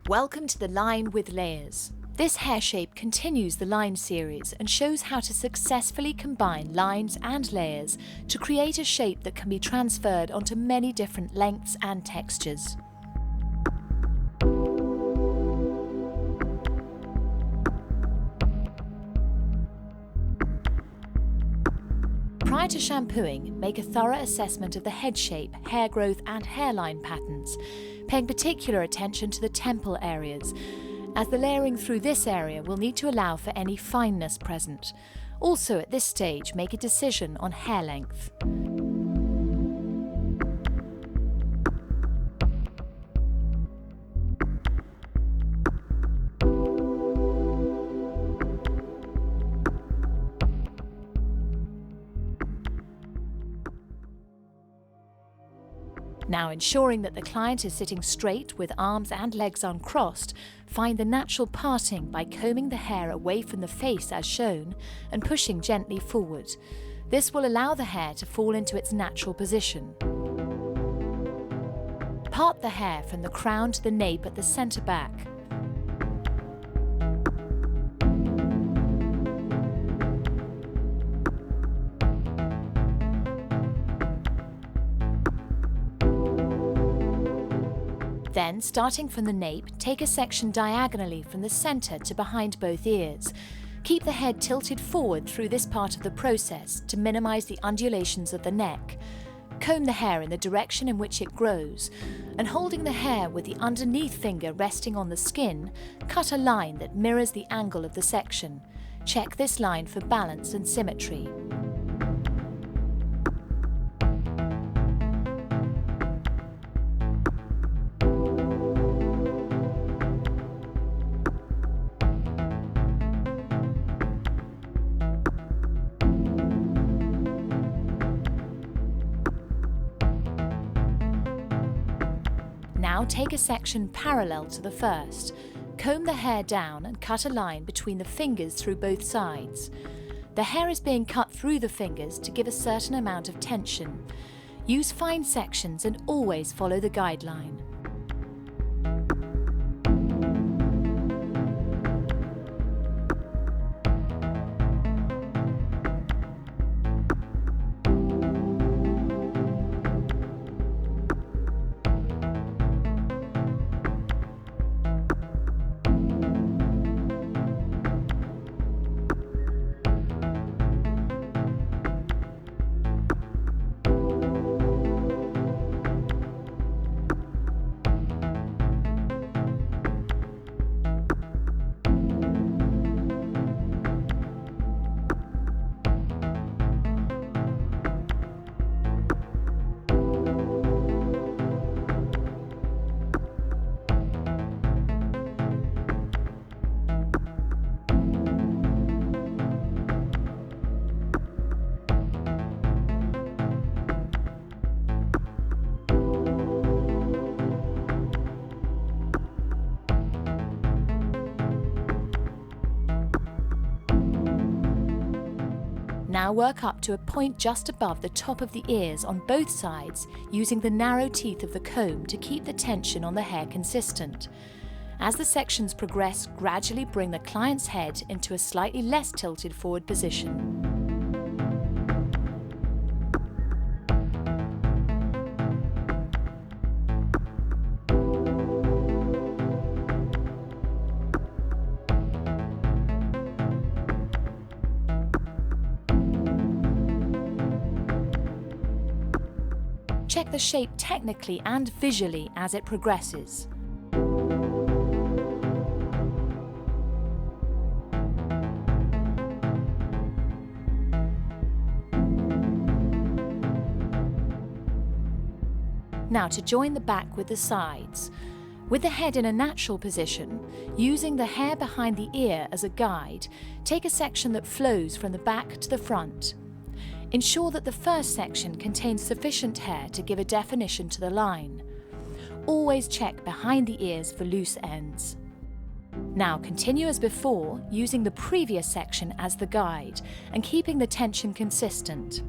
Welcome to the line with layers. This hair shape continues the line series and shows how to successfully combine lines and layers to create a shape that can be transferred onto many different lengths and textures. Prior to shampooing, make a thorough assessment of the head shape, hair growth and hairline patterns, paying particular attention to the temple areas, as the layering through this area will need to allow for any fineness present. Also at this stage, make a decision on hair length. Now, ensuring that the client is sitting straight with arms and legs uncrossed, find the natural parting by combing the hair away from the face as shown and pushing gently forward. This will allow the hair to fall into its natural position. Part the hair from the crown to the nape at the centre back. Then, starting from the nape, take a section diagonally from the centre to behind both ears. Keep the head tilted forward through this part of the process to minimise the undulations of the neck. Comb the hair in the direction in which it grows, and holding the hair with the underneath finger resting on the skin, cut a line that mirrors the angle of the section. Check this line for balance and symmetry. Now take a section parallel to the first. Comb the hair down and cut a line between the fingers through both sides. The hair is being cut through the fingers to give a certain amount of tension. Use fine sections and always follow the guideline. Now work up to a point just above the top of the ears on both sides, using the narrow teeth of the comb to keep the tension on the hair consistent. As the sections progress, gradually bring the client's head into a slightly less tilted forward position. Check the shape technically and visually as it progresses. Now to join the back with the sides. With the head in a natural position, using the hair behind the ear as a guide, take a section that flows from the back to the front. Ensure that the first section contains sufficient hair to give a definition to the line. Always check behind the ears for loose ends. Now continue as before, using the previous section as the guide and keeping the tension consistent.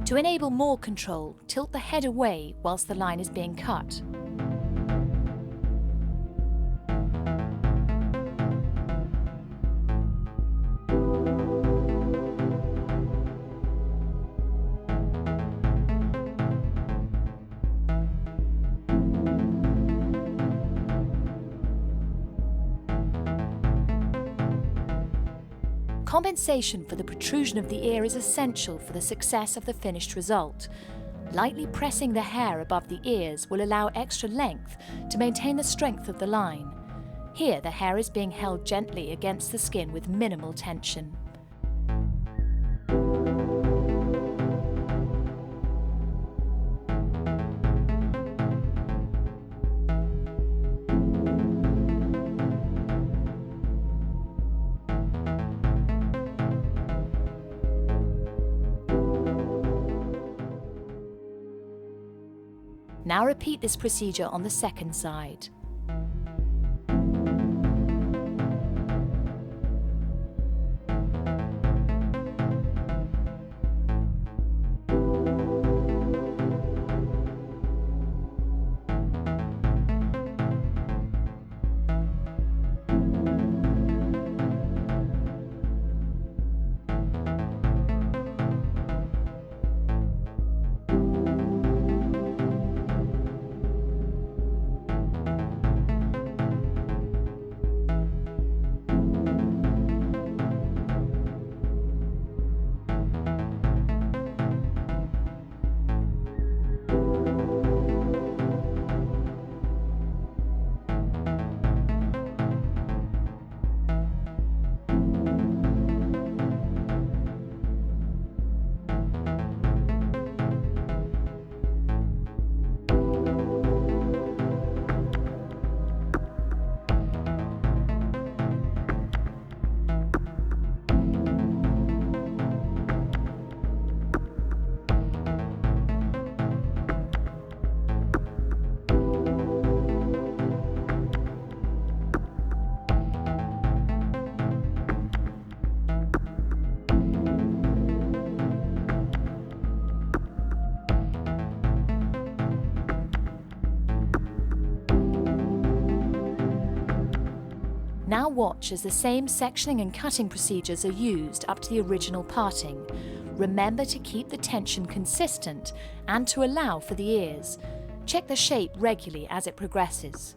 To enable more control, tilt the head away whilst the line is being cut. Compensation for the protrusion of the ear is essential for the success of the finished result. Lightly pressing the hair above the ears will allow extra length to maintain the strength of the line. Here, the hair is being held gently against the skin with minimal tension. Now repeat this procedure on the second side. Now watch as the same sectioning and cutting procedures are used up to the original parting. Remember to keep the tension consistent and to allow for the ears. Check the shape regularly as it progresses.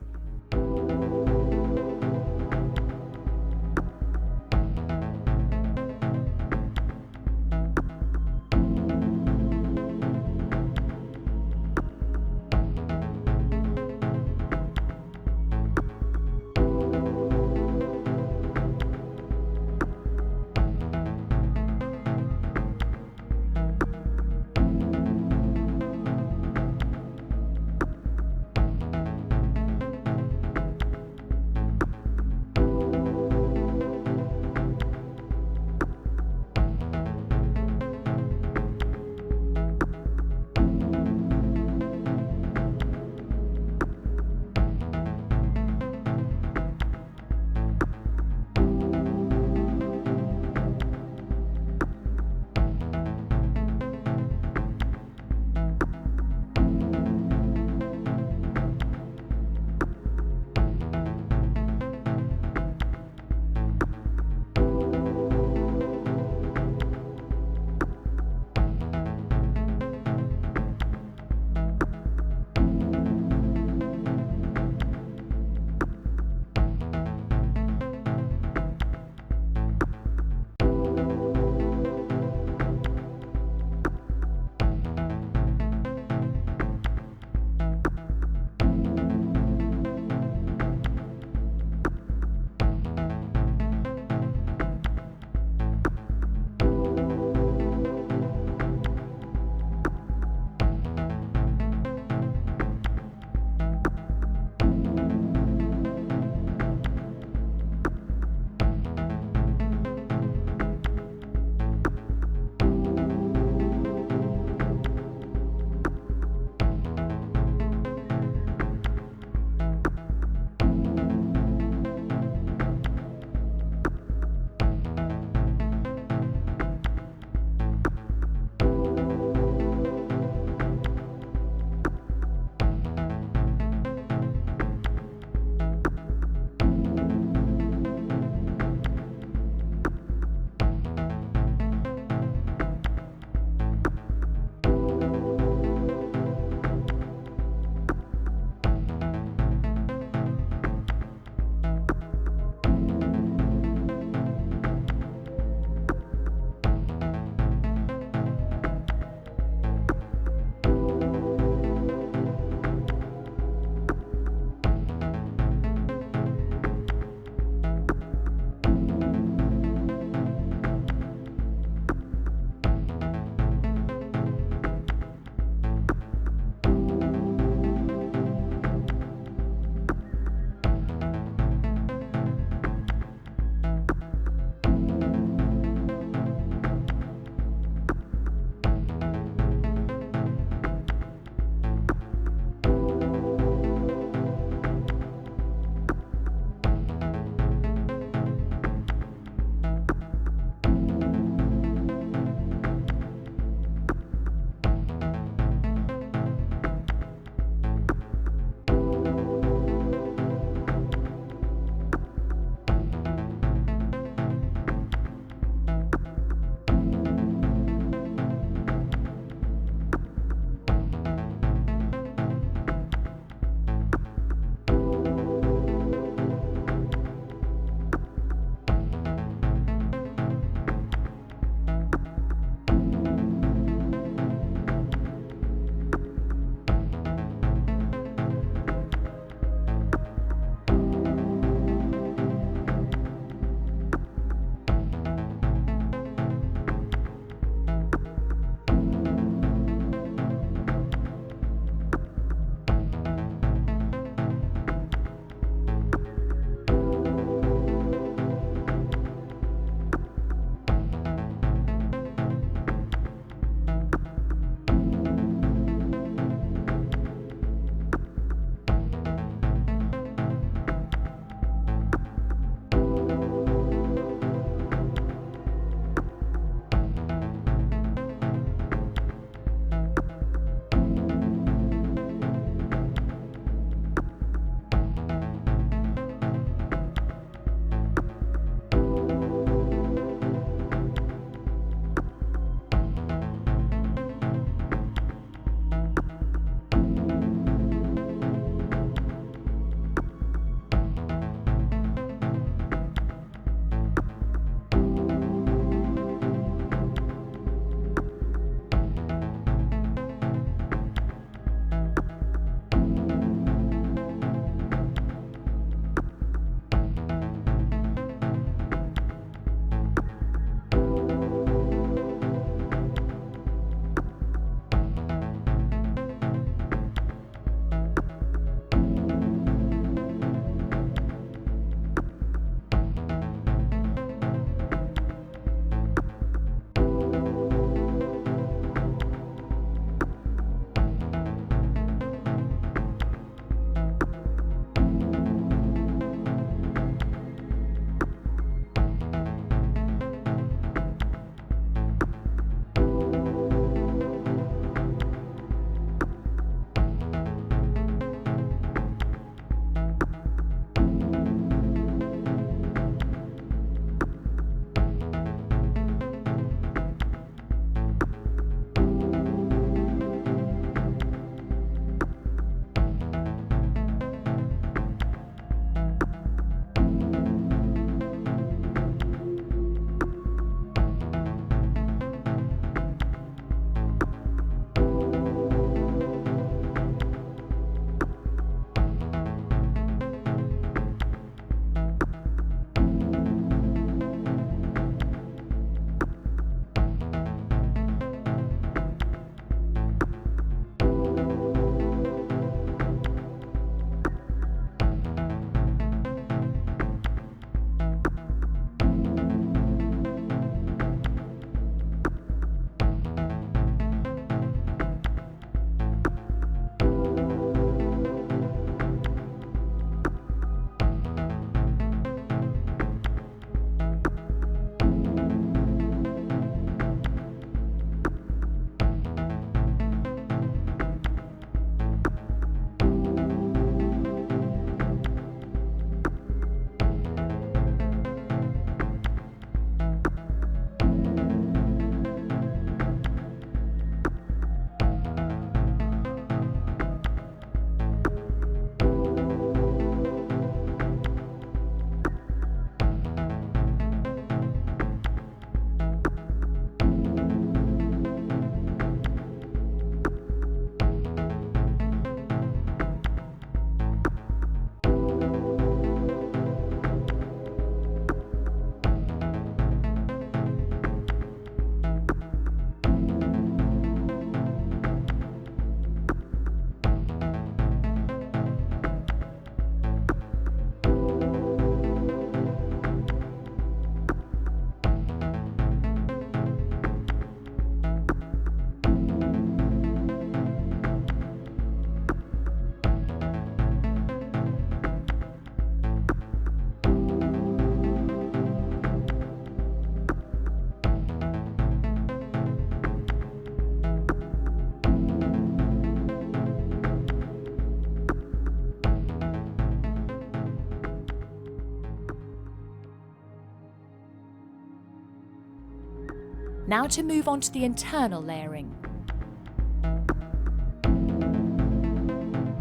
Now to move on to the internal layering.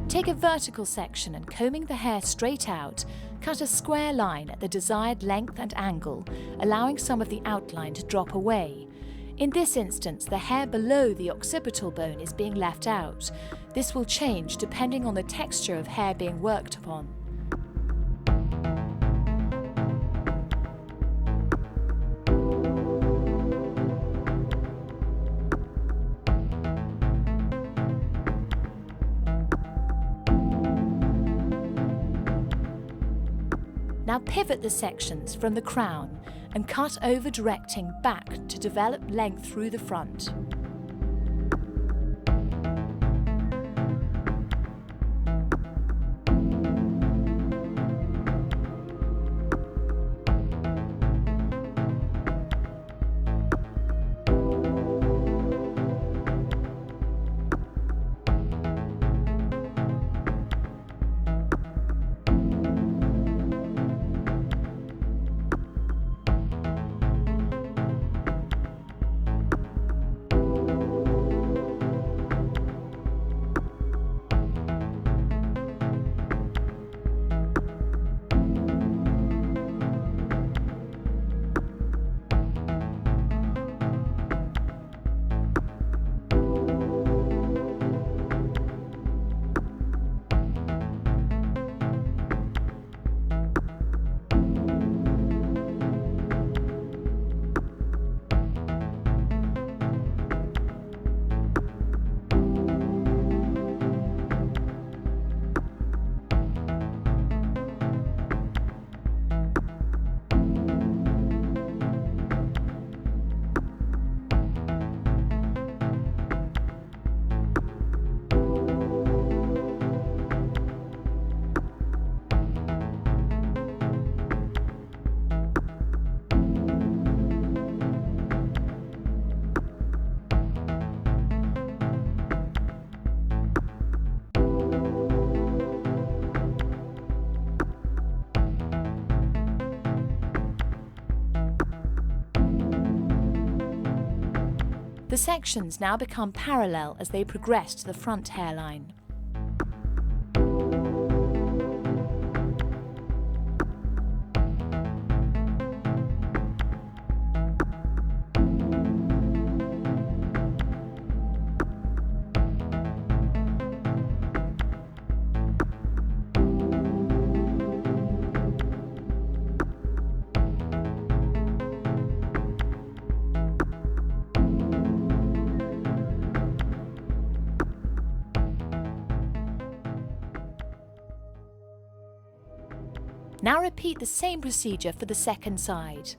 Take a vertical section and, combing the hair straight out, cut a square line at the desired length and angle, allowing some of the outline to drop away. In this instance, the hair below the occipital bone is being left out. This will change depending on the texture of hair being worked upon. Now pivot the sections from the crown and cut over, directing back to develop length through the front. The sections now become parallel as they progress to the front hairline. Now repeat the same procedure for the second side.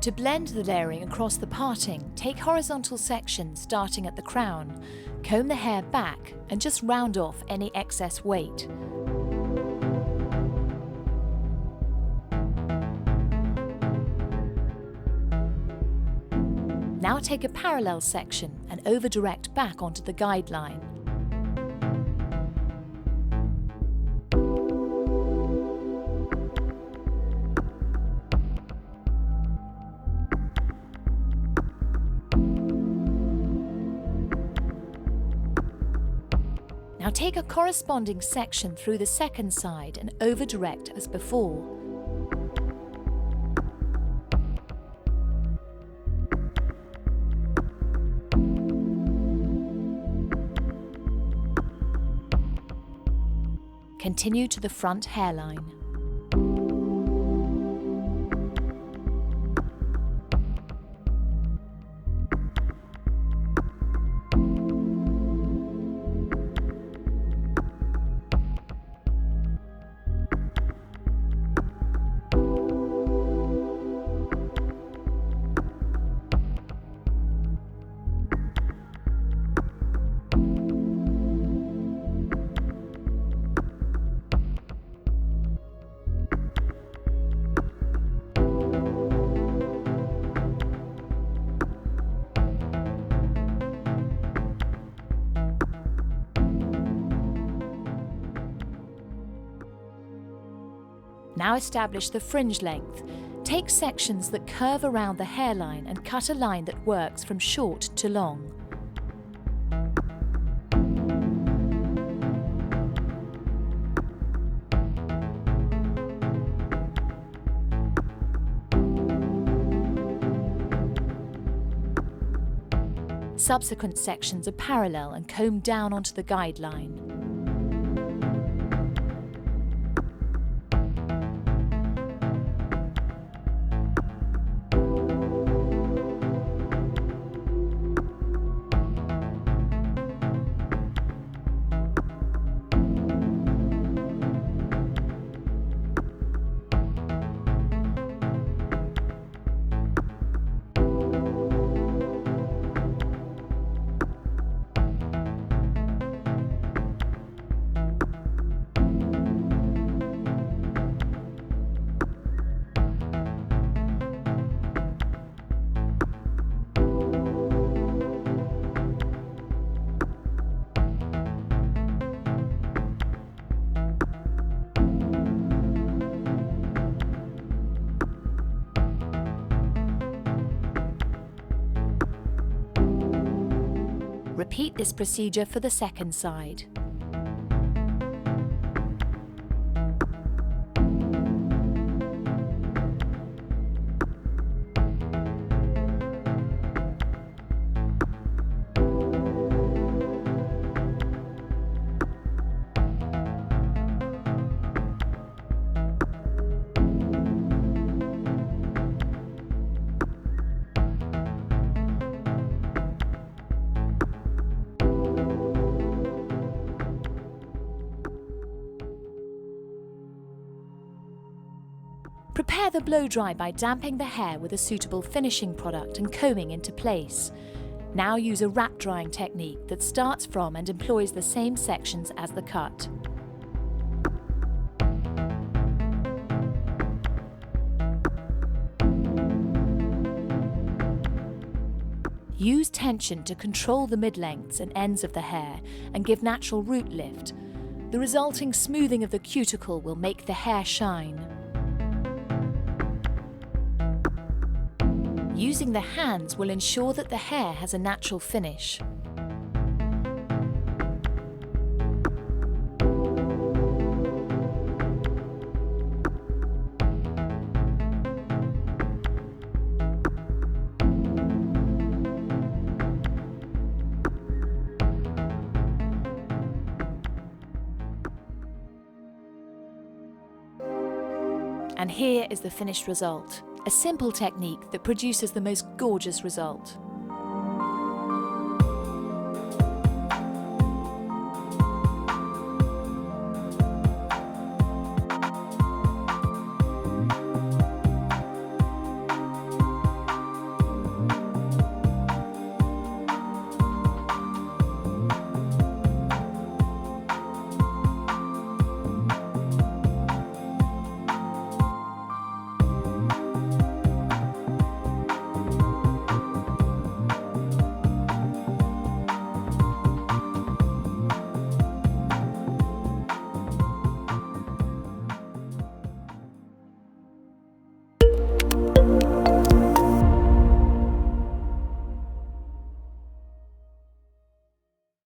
To blend the layering across the parting, take horizontal sections starting at the crown, comb the hair back and just round off any excess weight. Now take a parallel section and over-direct back onto the guideline. Now take a corresponding section through the second side and over-direct as before. Continue to the front hairline. Now establish the fringe length. Take sections that curve around the hairline and cut a line that works from short to long. Subsequent sections are parallel and comb down onto the guideline. Repeat this procedure for the second side. Prepare the blow dry by damping the hair with a suitable finishing product and combing into place. Now use a wrap drying technique that starts from and employs the same sections as the cut. Use tension to control the mid-lengths and ends of the hair and give natural root lift. The resulting smoothing of the cuticle will make the hair shine. Using the hands will ensure that the hair has a natural finish. And here is the finished result. A simple technique that produces the most gorgeous result.